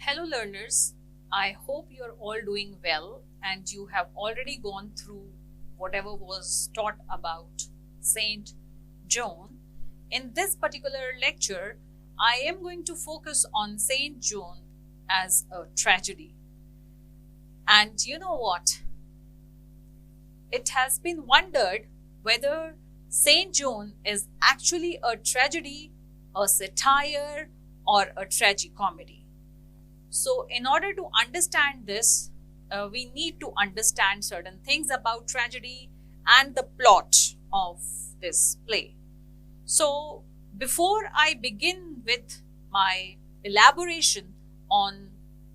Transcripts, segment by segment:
Hello learners, I hope you are all doing well and you have already gone through whatever was taught about Saint Joan. In this particular lecture, I am going to focus on Saint Joan as a tragedy. And you know what? It has been wondered whether Saint Joan is actually a tragedy, a satire, or a tragicomedy. So, in order to understand this, we need to understand certain things about tragedy and the plot of this play. So, before I begin with my elaboration on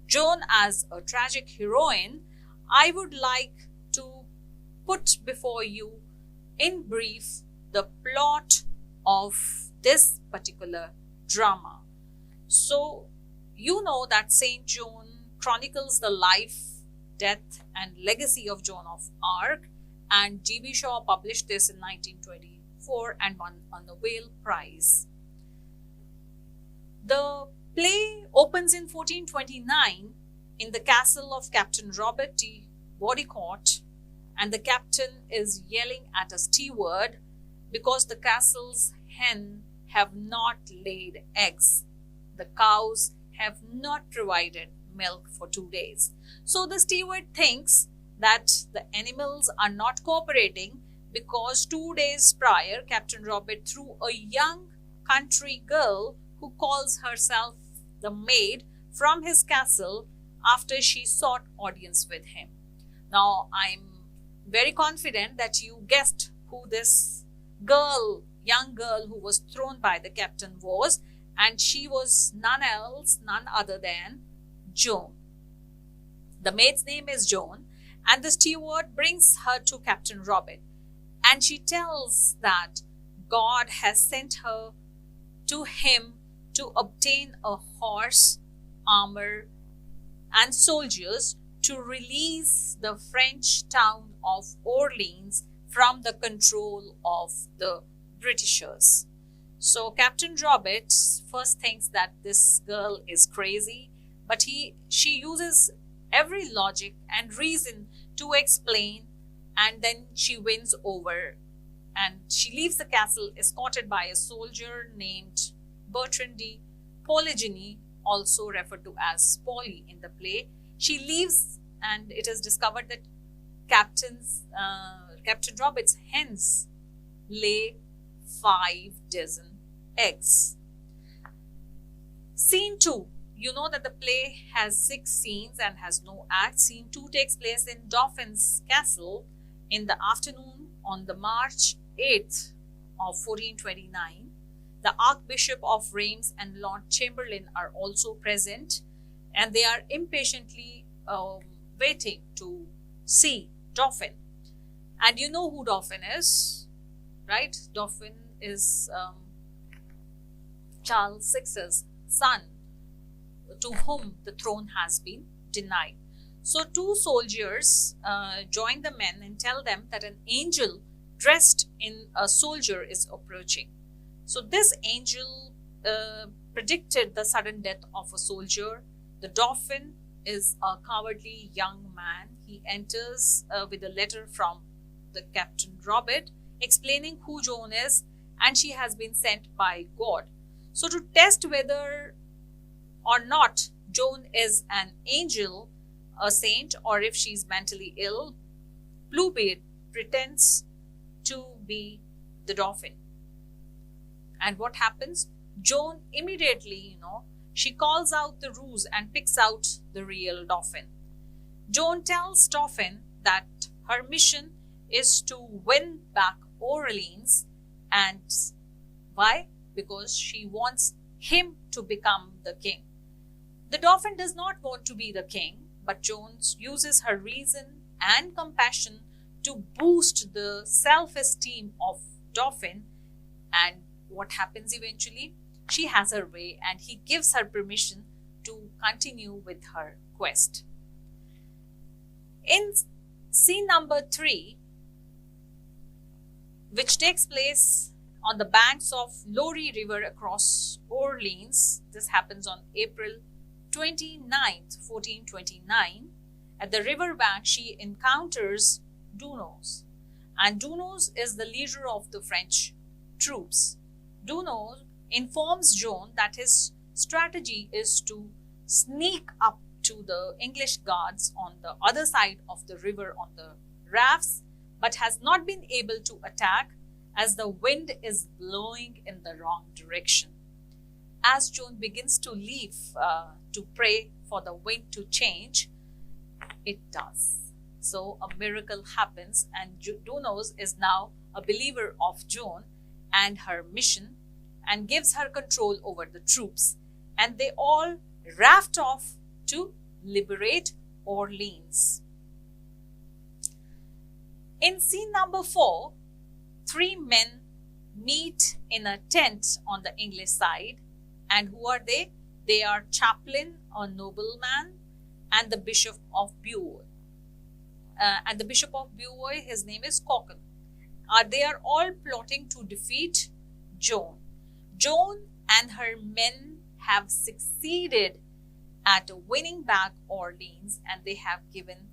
Joan as a tragic heroine, I would like to put before you in brief the plot of this particular drama. So, you know that Saint Joan chronicles the life, death, and legacy of Joan of Arc, and G.B. Shaw published this in 1924 and won a Nobel Prize. The play opens in 1429 in the castle of Captain Robert T. Bodycourt, and the captain is yelling at a steward because the castle's hen have not laid eggs. The cows have not provided milk for 2 days. So the steward thinks that the animals are not cooperating because 2 days prior, Captain Robert threw a young country girl who calls herself the maid from his castle after she sought audience with him. Now, I'm very confident that you guessed who this young girl who was thrown by the captain was, and she was none other than Joan. The maid's name is Joan, and the steward brings her to Captain Robert, and she tells that God has sent her to him to obtain a horse, armor, and soldiers to release the French town of Orleans from the control of the Britishers. So Captain Robert first thinks that this girl is crazy, but she uses every logic and reason to explain, and then she wins over and she leaves the castle escorted by a soldier named Bertrand de Poligny, also referred to as Polly in the play. She leaves, and it is discovered that Captain Robert's hens lay 5 dozen eggs. Scene 2. You know that the play has 6 scenes and has no act. Scene 2 takes place in Dauphin's castle in the afternoon on the March 8th of 1429. The Archbishop of Reims and Lord Chamberlain are also present, and they are impatiently waiting to see Dauphin. And you know who Dauphin is, right? Dauphin is Charles VI's son, to whom the throne has been denied. So 2 soldiers join the men and tell them that an angel dressed in a soldier is approaching. So this angel predicted the sudden death of a soldier. The Dauphin is a cowardly young man. He enters with a letter from the Captain Robert explaining who Joan is, and she has been sent by God. So to test whether or not Joan is an angel, a saint, or if she's mentally ill, Bluebeard pretends to be the Dauphin. And what happens? Joan immediately, she calls out the ruse and picks out the real Dauphin. Joan tells Dauphin that her mission is to win back Orleans, and why? Because she wants him to become the king. The Dauphin does not want to be the king, but Joan uses her reason and compassion to boost the self-esteem of Dauphin, and what happens eventually? She has her way, and he gives her permission to continue with her quest. In scene number 3, which takes place on the banks of Lorry River across Orleans, this happens on April 29th, 1429, at the river bank, she encounters Dunos. And Dunos is the leader of the French troops. Dunos informs Joan that his strategy is to sneak up to the English guards on the other side of the river on the rafts, but has not been able to attack as the wind is blowing in the wrong direction. As Joan begins to leave to pray for the wind to change, it does. So a miracle happens, and Dunos is now a believer of Joan and her mission, and gives her control over the troops, and they all raft off to liberate Orleans. In scene number 4, 3 men meet in a tent on the English side. And who are they? They are chaplain, a nobleman, and the Bishop of Beauvois. And the Bishop of Beauvois, his name is Cocken. They are all plotting to defeat Joan. Joan and her men have succeeded at winning back Orleans, and they have given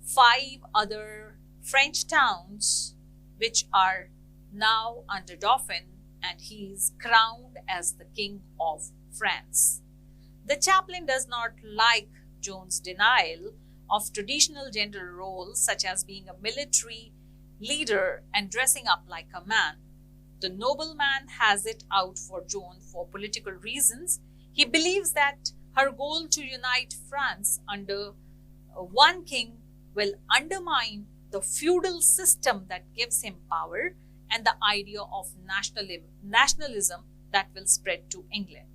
5 other French towns which are now under Dauphin, and he is crowned as the King of France. The chaplain does not like Joan's denial of traditional gender roles such as being a military leader and dressing up like a man. The nobleman has it out for Joan for political reasons. He believes that her goal to unite France under one king will undermine the feudal system that gives him power and the idea of nationalism that will spread to England.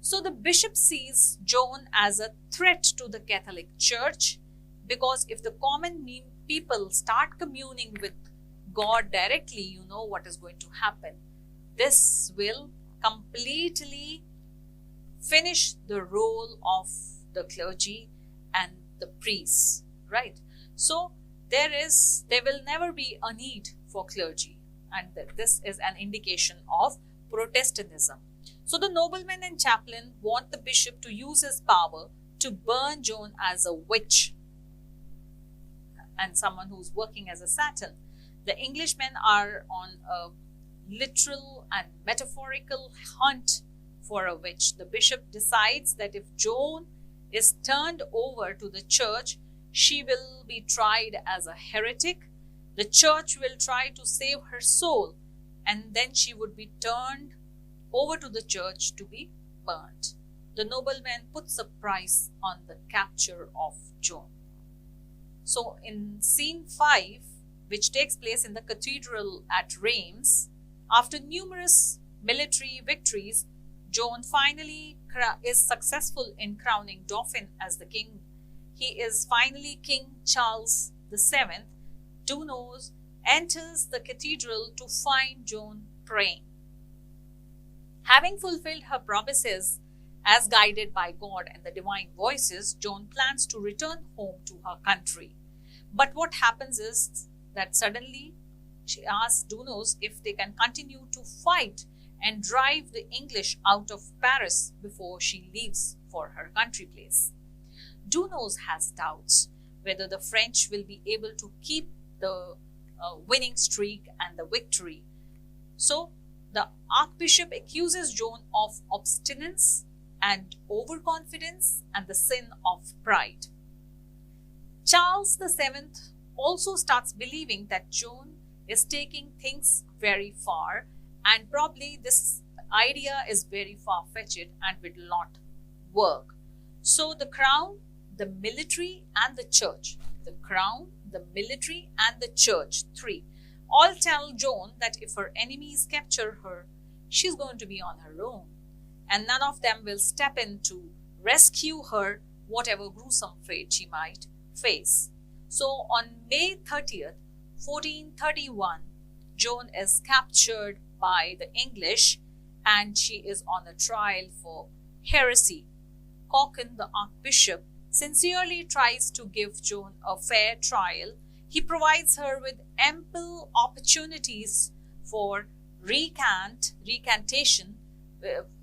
So the bishop sees Joan as a threat to the Catholic Church, because if the common people start communing with God directly, you know what is going to happen. This will completely finish the role of the clergy and the priests, right? So there will never be a need for clergy, and this is an indication of Protestantism. So the nobleman and chaplain want the bishop to use his power to burn Joan as a witch and someone who's working as a Satan. The Englishmen are on a literal and metaphorical hunt for a witch. The bishop decides that if Joan is turned over to the church, she will be tried as a heretic. The church will try to save her soul, and then she would be turned over to the church to be burnt. The nobleman puts a price on the capture of Joan. So in scene 5, which takes place in the cathedral at Reims, after numerous military victories, Joan finally is successful in crowning Dauphin as the king. He is finally King Charles VII. Dunos enters the cathedral to find Joan praying. Having fulfilled her promises as guided by God and the divine voices, Joan plans to return home to her country. But what happens is that suddenly she asks Dunos if they can continue to fight and drive the English out of Paris before she leaves for her country place. Dunos has doubts whether the French will be able to keep the winning streak and the victory. So the Archbishop accuses Joan of obstinance and overconfidence and the sin of pride. Charles VII also starts believing that Joan is taking things very far, and probably this idea is very far-fetched and will not work. So the crown, the military and the church, the crown, the military and the church, 3, all tell Joan that if her enemies capture her, she's going to be on her own, and none of them will step in to rescue her, whatever gruesome fate she might face. So on May 30th, 1431, Joan is captured by the English and she is on a trial for heresy. Cocken, the Archbishop, sincerely tries to give Joan a fair trial. He provides her with ample opportunities for recantation,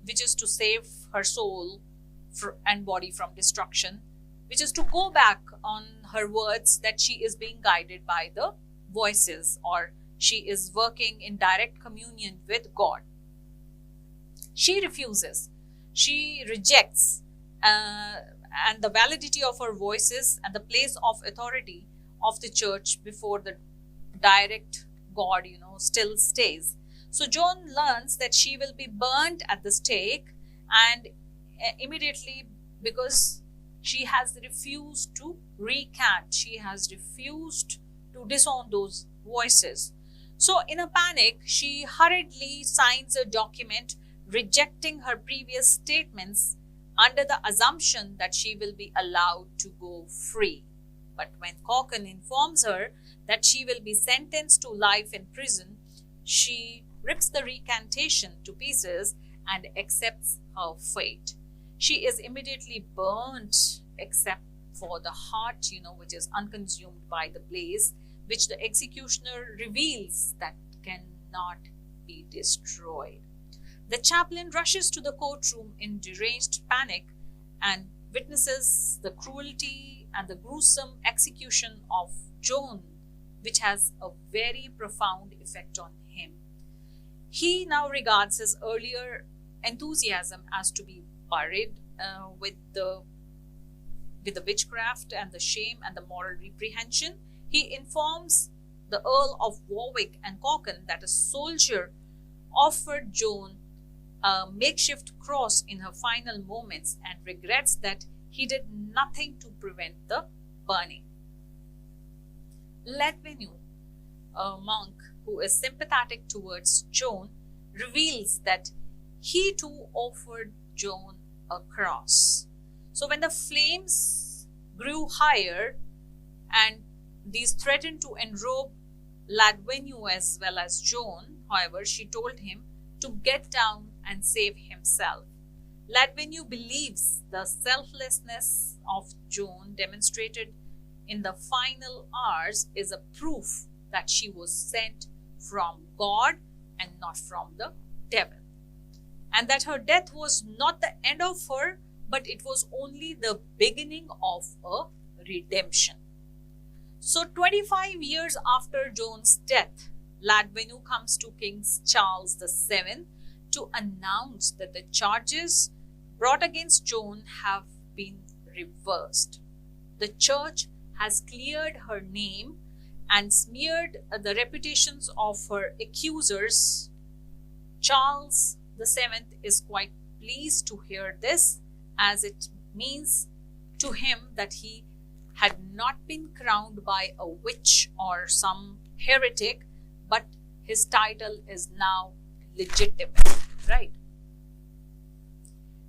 which is to save her soul and body from destruction, which is to go back on her words that she is being guided by the voices, or she is working in direct communion with God. She refuses, she rejects, and the validity of her voices and the place of authority of the church before the direct God, still stays. So Joan learns that she will be burnt at the stake, and immediately, because she has refused to recant, she has refused to disown those voices. So in a panic, she hurriedly signs a document rejecting her previous statements under the assumption that she will be allowed to go free. But when Cocken informs her that she will be sentenced to life in prison, she rips the recantation to pieces and accepts her fate. She is immediately burnt, except for the heart, which is unconsumed by the blaze, which the executioner reveals that cannot be destroyed. The chaplain rushes to the courtroom in deranged panic and witnesses the cruelty and the gruesome execution of Joan, which has a very profound effect on him. He now regards his earlier enthusiasm as to be buried with the witchcraft and the shame and the moral reprehension. He informs the Earl of Warwick and Cocken that a soldier offered Joan a makeshift cross in her final moments and regrets that he did nothing to prevent the burning. Ledwenu, a monk who is sympathetic towards Joan, reveals that he too offered Joan a cross. So when the flames grew higher and these threatened to enrobe Ladwenu as well as Joan, however, she told him to get down and save himself. Ladwenu believes the selflessness of Joan demonstrated in the final hours is a proof that she was sent from God and not from the devil, and that her death was not the end of her, but it was only the beginning of a redemption. So 25 years after Joan's death, Ladwenu comes to King Charles VII to announce that the charges brought against Joan have been reversed. The church has cleared her name and smeared the reputations of her accusers. Charles VII is quite pleased to hear this, as it means to him that he had not been crowned by a witch or some heretic, but his title is now legitimate, right?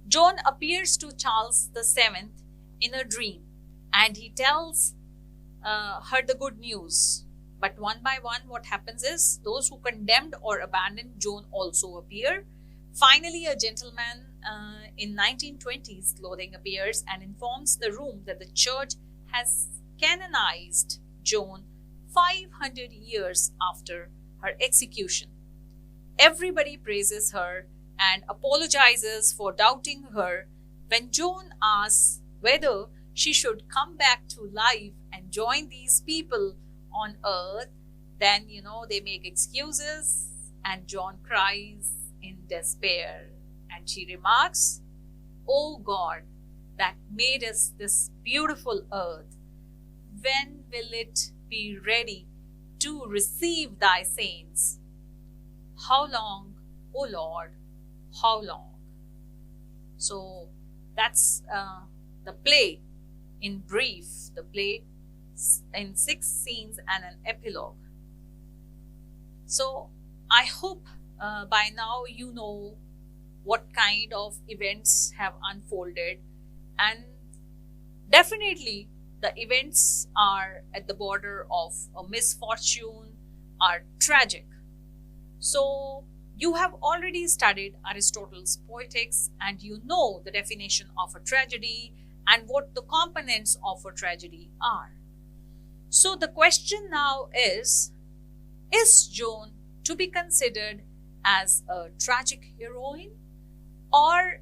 Joan appears to Charles VII in a dream, and he tells her the good news. But one by one, what happens is those who condemned or abandoned Joan also appear. Finally, a gentleman in 1920s clothing appears and informs the room that the church has canonized Joan 500 years after her execution. Everybody praises her and apologizes for doubting her. When Joan asks whether she should come back to life and join these people on earth, then they make excuses, and Joan cries in despair, and she remarks, "Oh God, that made us this beautiful earth, when will it be ready to receive thy saints? How long, O Lord, how long?" So that's the play in brief, the play in 6 scenes and an epilogue. So I hope by now you know what kind of events have unfolded, and definitely the events are at the border of a misfortune, are tragic. So you have already studied Aristotle's Poetics, and you know the definition of a tragedy and what the components of a tragedy are. So the question now is Joan to be considered as a tragic heroine, or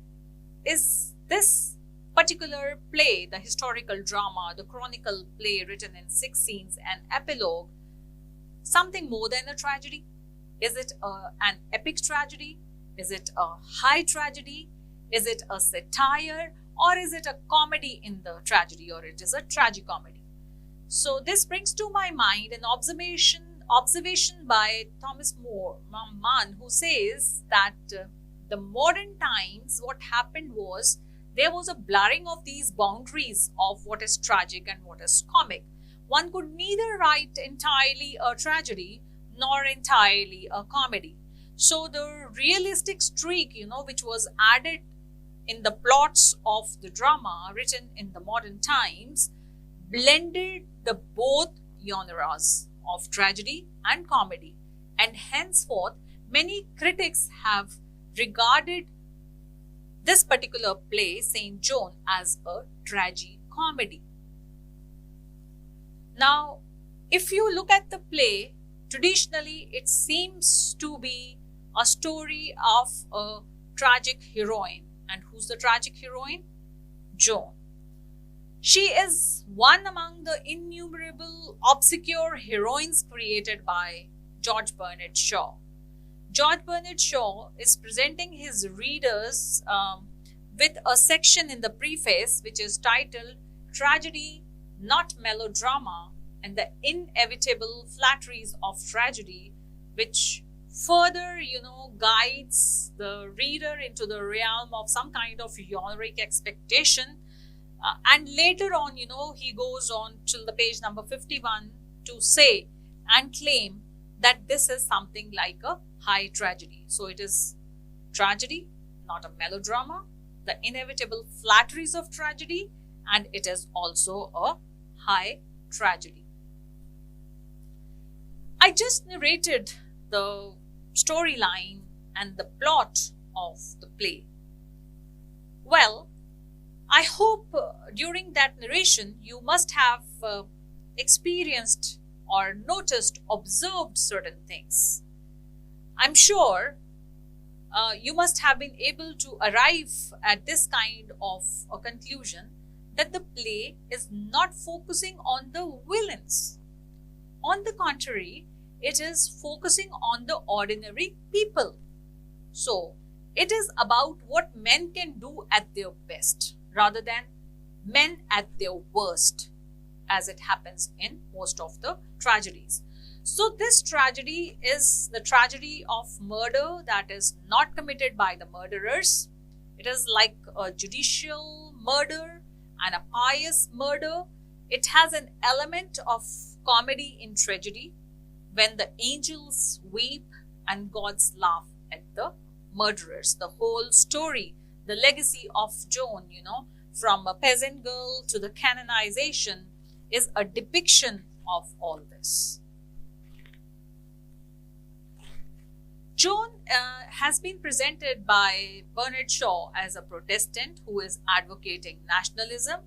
is this particular play, the historical drama, the chronicle play written in 6 scenes and epilogue, something more than a tragedy? Is it an epic tragedy? Is it a high tragedy? Is it a satire? Or is it a comedy in the tragedy, or it is a tragicomedy? So this brings to my mind an observation by Thomas Mann, who says that the modern times, what happened was there was a blurring of these boundaries of what is tragic and what is comic. One could neither write entirely a tragedy nor entirely a comedy. So the realistic streak, which was added in the plots of the drama written in the modern times, blended the both genres of tragedy and comedy, and henceforth many critics have regarded this particular play, Saint Joan, as a tragicomedy. Now, if you look at the play, traditionally it seems to be a story of a tragic heroine. And who's the tragic heroine? Joan. She is one among the innumerable obscure heroines created by George Bernard Shaw. George Bernard Shaw is presenting his readers with a section in the preface which is titled Tragedy, Not Melodrama, and the Inevitable Flatteries of Tragedy, which further, guides the reader into the realm of some kind of heroic expectation. And later on, he goes on till the page number 51 to say and claim that this is something like a high tragedy. So it is tragedy, not a melodrama, the inevitable flatteries of tragedy, and it is also a high tragedy. I just narrated the storyline and the plot of the play. Well, I hope during that narration you must have experienced or noticed, observed certain things. I'm sure you must have been able to arrive at this kind of a conclusion that the play is not focusing on the villains. On the contrary, it is focusing on the ordinary people. So, it is about what men can do at their best rather than men at their worst, as it happens in most of the tragedies. So, this tragedy is the tragedy of murder that is not committed by the murderers. It is like a judicial murder and a pious murder. It has an element of comedy in tragedy, when the angels weep and gods laugh at the murderers. The whole story, the legacy of Joan, from a peasant girl to the canonization, is a depiction of all this. Joan has been presented by Bernard Shaw as a Protestant who is advocating nationalism.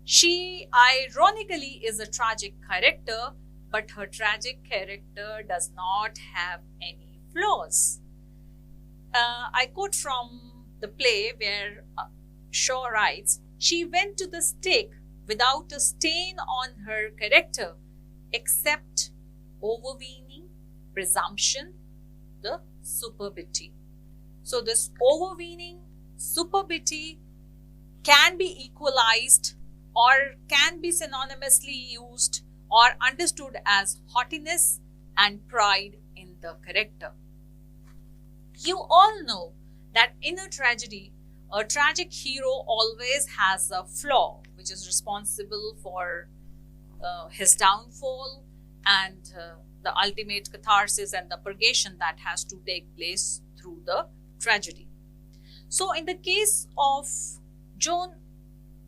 She ironically is a tragic character, but her tragic character does not have any flaws. I quote from the play where Shaw writes, "She went to the stake without a stain on her character, except overweening, presumption, the superbity." So this overweening, superbity can be equalized or can be synonymously used or understood as haughtiness and pride in the character. You all know that in a tragedy, a tragic hero always has a flaw which is responsible for his downfall and the ultimate catharsis and the purgation that has to take place through the tragedy. So in the case of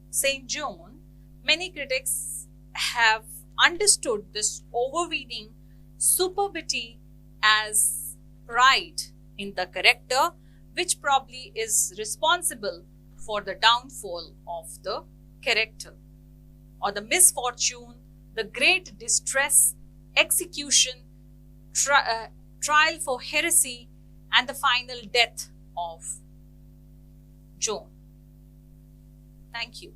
Saint Joan, many critics have understood this overweening superbity as pride in the character, which probably is responsible for the downfall of the character, or the misfortune, the great distress, execution, trial for heresy, and the final death of Joan. Thank you.